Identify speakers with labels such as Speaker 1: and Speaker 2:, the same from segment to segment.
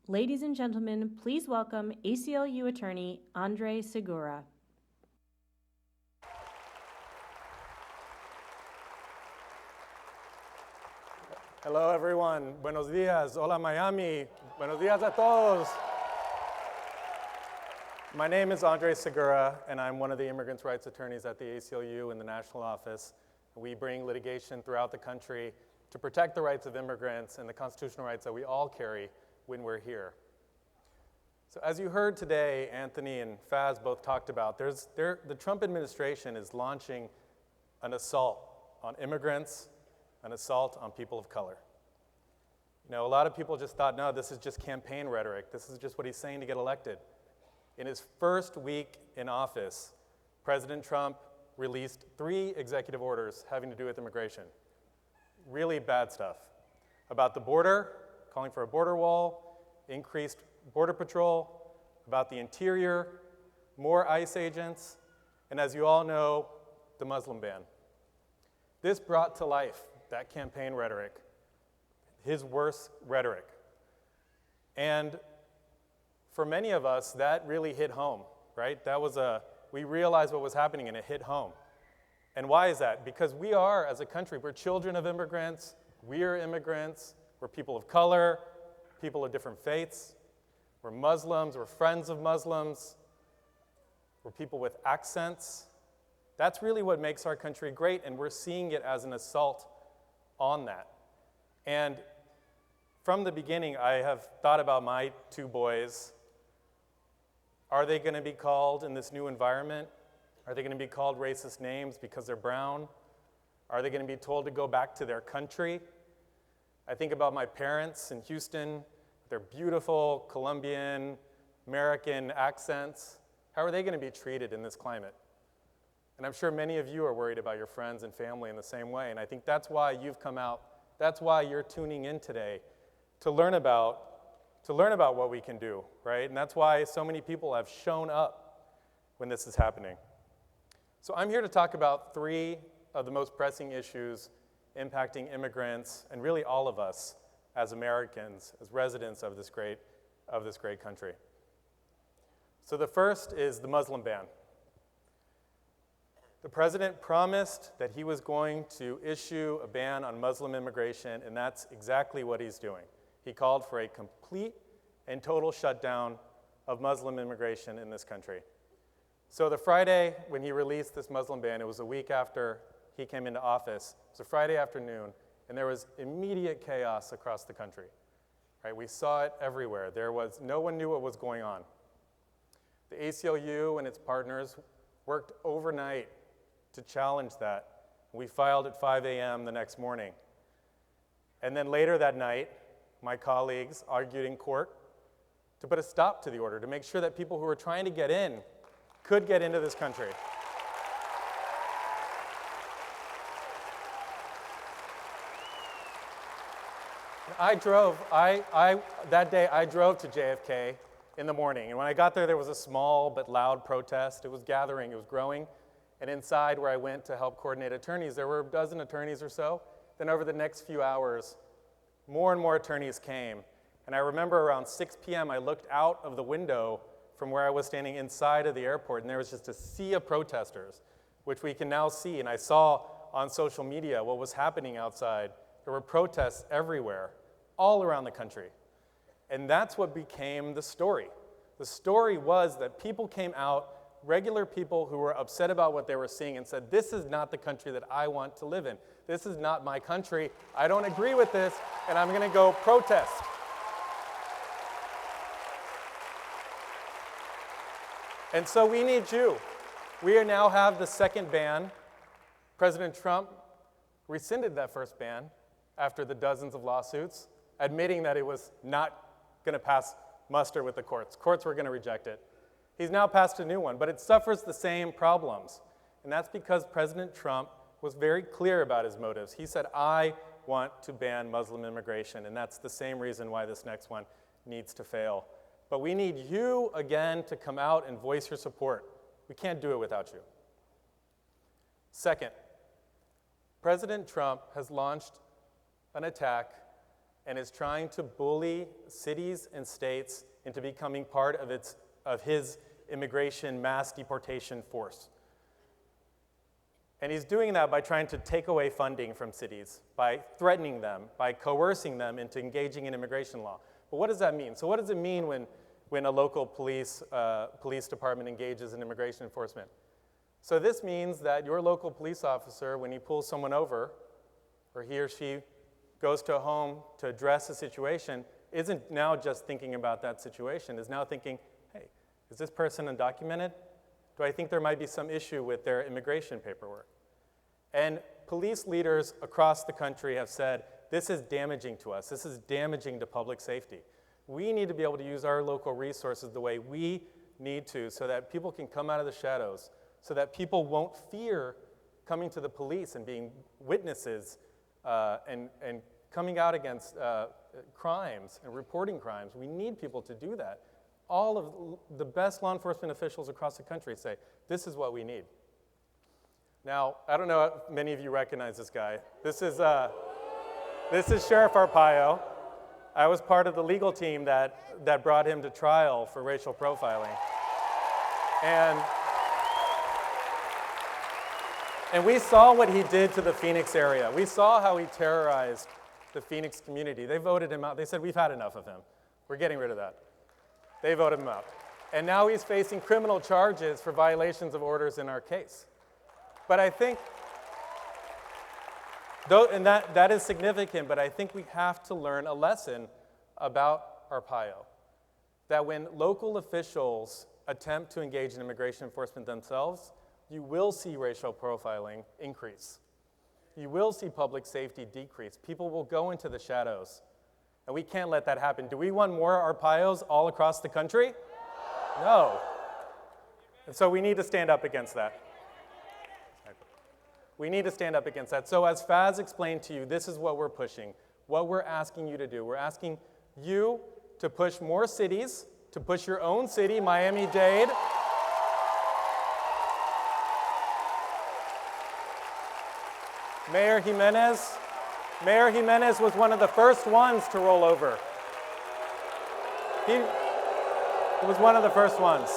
Speaker 1: Ladies and gentlemen, please welcome ACLU attorney Andre Segura.
Speaker 2: Hello, everyone. Buenos dias. Hola, Miami. Buenos dias a todos. My name is Andre Segura, and I'm one of the immigrants' rights attorneys at the ACLU in the national office. We bring litigation throughout the country to protect the rights of immigrants and the constitutional rights that we all carry when we're here. So as you heard today, Anthony and Faz both talked about, the Trump administration is launching an assault on immigrants, an assault on people of color. You know, a lot of people just thought, no, this is just campaign rhetoric. This is just what he's saying to get elected. In his first week in office, President Trump released 3 executive orders having to do with immigration. Really bad stuff. About the border, calling for a border wall, increased border patrol, about the interior, more ICE agents, and as you all know, the Muslim ban. This brought to life that campaign rhetoric, his worst rhetoric. And for many of us, that really hit home, right? We realized what was happening and it hit home. And why is that? Because we are, as a country, we're children of immigrants, we're immigrants, we're people of color, people of different faiths, we're Muslims, we're friends of Muslims, we're people with accents. That's really what makes our country great, and we're seeing it as an assault on that. And from the beginning, I have thought about my 2 boys. Are they going to be called in this new environment? Are they going to be called racist names because they're brown? Are they going to be told to go back to their country? I think about my parents in Houston, their beautiful Colombian, American accents. How are they going to be treated in this climate? And I'm sure many of you are worried about your friends and family in the same way, and I think that's why you've come out, that's why you're tuning in today, to learn about what we can do, right? And that's why so many people have shown up when this is happening. So I'm here to talk about 3 of the most pressing issues impacting immigrants and really all of us as Americans, as residents of this great country. So the first is the Muslim ban. The president promised that he was going to issue a ban on Muslim immigration, and that's exactly what he's doing. He called for a complete and total shutdown of Muslim immigration in this country. So the Friday when he released this Muslim ban, it was a week after he came into office. It was a Friday afternoon, and there was immediate chaos across the country. Right? We saw it everywhere. No one knew what was going on. The ACLU and its partners worked overnight to challenge that. We filed at 5 a.m. the next morning. And then later that night, my colleagues argued in court to put a stop to the order, to make sure that people who were trying to get in could get into this country. That day I drove to JFK in the morning, and when I got there was a small but loud protest. It was gathering, it was growing, and inside where I went to help coordinate attorneys, there were a dozen attorneys or so. Then over the next few hours, more and more attorneys came, and I remember around 6 p.m. I looked out of the window from where I was standing inside of the airport, and there was just a sea of protesters, which we can now see, and I saw on social media what was happening outside. There were protests everywhere, all around the country. And that's what became the story. The story was that people came out, regular people who were upset about what they were seeing, and said, this is not the country that I want to live in. This is not my country. I don't agree with this, and I'm going to go protest. And so we need you. We now have the second ban. President Trump rescinded that first ban after the dozens of lawsuits, admitting that it was not going to pass muster with the courts. Courts were going to reject it. He's now passed a new one, but it suffers the same problems. And that's because President Trump was very clear about his motives. He said, I want to ban Muslim immigration, and that's the same reason why this next one needs to fail. But we need you, again, to come out and voice your support. We can't do it without you. Second, President Trump has launched an attack and is trying to bully cities and states into becoming part of his immigration mass deportation force. And he's doing that by trying to take away funding from cities, by threatening them, by coercing them into engaging in immigration law. But what does that mean? So what does it mean when a local police department engages in immigration enforcement? So this means that your local police officer, when he pulls someone over, or he or she goes to a home to address a situation, isn't now just thinking about that situation, is now thinking, hey, is this person undocumented? Do I think there might be some issue with their immigration paperwork? And police leaders across the country have said, this is damaging to us. This is damaging to public safety. We need to be able to use our local resources the way we need to so that people can come out of the shadows, so that people won't fear coming to the police and being witnesses and coming out against crimes and reporting crimes. We need people to do that. All of the best law enforcement officials across the country say, this is what we need. Now, I don't know if many of you recognize this guy. This is Sheriff Arpaio. I was part of the legal team that brought him to trial for racial profiling. And we saw what he did to the Phoenix area. We saw how he terrorized the Phoenix community. They voted him out. They said, we've had enough of him. We're getting rid of that. They voted him out. And now he's facing criminal charges for violations of orders in our case. But I think, and that is significant, but I think we have to learn a lesson about Arpaio. That when local officials attempt to engage in immigration enforcement themselves, you will see racial profiling increase. You will see public safety decrease. People will go into the shadows. And we can't let that happen. Do we want more Arpaios all across the country? No. And so we need to stand up against that. We need to stand up against that. So as Faz explained to you, this is what we're pushing, what we're asking you to do. We're asking you to push more cities, to push your own city, Miami-Dade. Mayor Jimenez was one of the first ones to roll over. He was one of the first ones.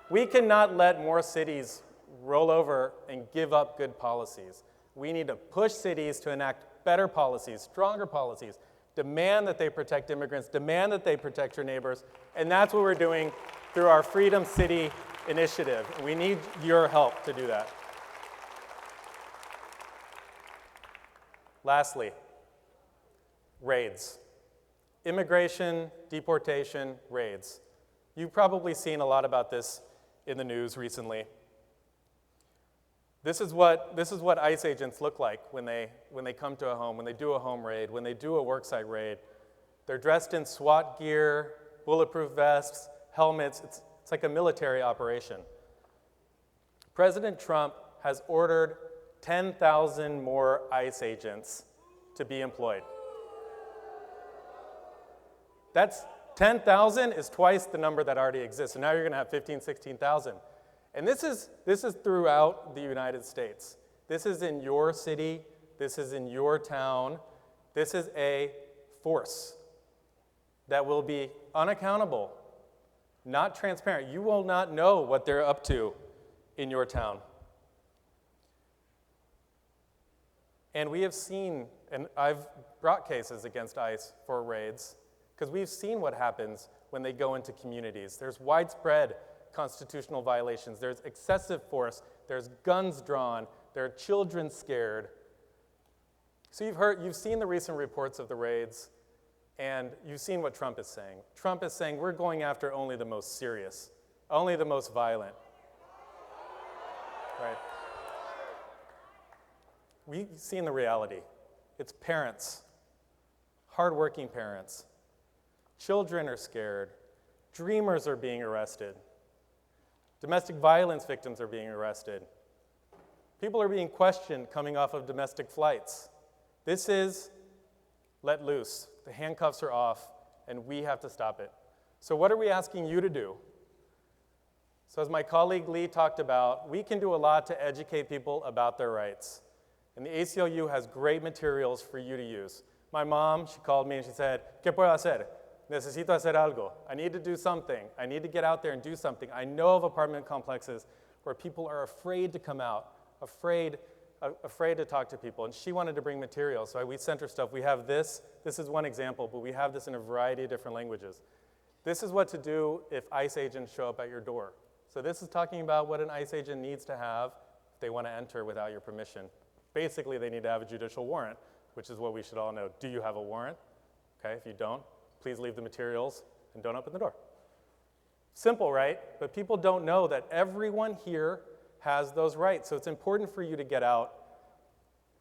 Speaker 2: We cannot let more cities roll over and give up good policies. We need to push cities to enact better policies, stronger policies, demand that they protect immigrants, demand that they protect your neighbors, and that's what we're doing through our Freedom City initiative. We need your help to do that. Lastly, raids. Immigration, deportation, raids. You've probably seen a lot about this in the news recently. This is what ICE agents look like when they come to a home, when they do a home raid, when they do a worksite raid. They're dressed in SWAT gear, bulletproof vests, helmets. It's like a military operation. President Trump has ordered 10,000 more ICE agents to be employed. That's 10,000 is twice the number that already exists. So now you're going to have 15,000, 16,000. And this is throughout the United States. This is in your city. This is in your town. This is a force that will be unaccountable, not transparent. You will not know what they're up to in your town. And we have seen, and I've brought cases against ICE for raids, because we've seen what happens when they go into communities. There's widespread constitutional violations. There's excessive force. There's guns drawn. There are children scared. So you've seen the recent reports of the raids, and you've seen what Trump is saying. Trump is saying we're going after only the most serious, only the most violent. Right? We've seen the reality. It's parents, hardworking parents. Children are scared. Dreamers are being arrested. Domestic violence victims are being arrested. People are being questioned coming off of domestic flights. This is let loose. The handcuffs are off, and we have to stop it. So what are we asking you to do? So as my colleague Lee talked about, we can do a lot to educate people about their rights. And the ACLU has great materials for you to use. My mom, she called me and she said, ¿Qué puedo hacer? Necesito hacer algo. I need to do something. I need to get out there and do something. I know of apartment complexes where people are afraid to come out, afraid to talk to people. And she wanted to bring materials, so we sent her stuff. We have this. This is one example, but we have this in a variety of different languages. This is what to do if ICE agents show up at your door. So this is talking about what an ICE agent needs to have if they want to enter without your permission. Basically, they need to have a judicial warrant, which is what we should all know. Do you have a warrant? Okay, if you don't, please leave the materials and don't open the door. Simple, right? But people don't know that everyone here has those rights. So it's important for you to get out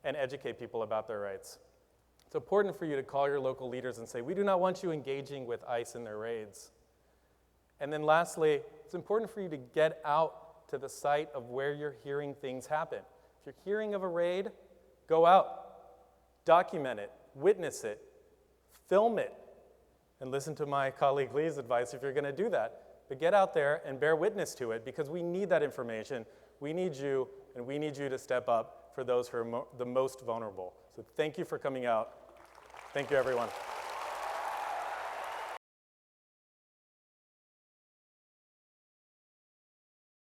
Speaker 2: and educate people about their rights. It's important for you to call your local leaders and say, we do not want you engaging with ICE in their raids. And then lastly, it's important for you to get out to the site of where you're hearing things happen. If you're hearing of a raid, go out, document it, witness it, film it, and listen to my colleague Lee's advice if you're going to do that. But get out there and bear witness to it, because we need that information. We need you, and we need you to step up for those who are the most vulnerable. So thank you for coming out. Thank you, everyone.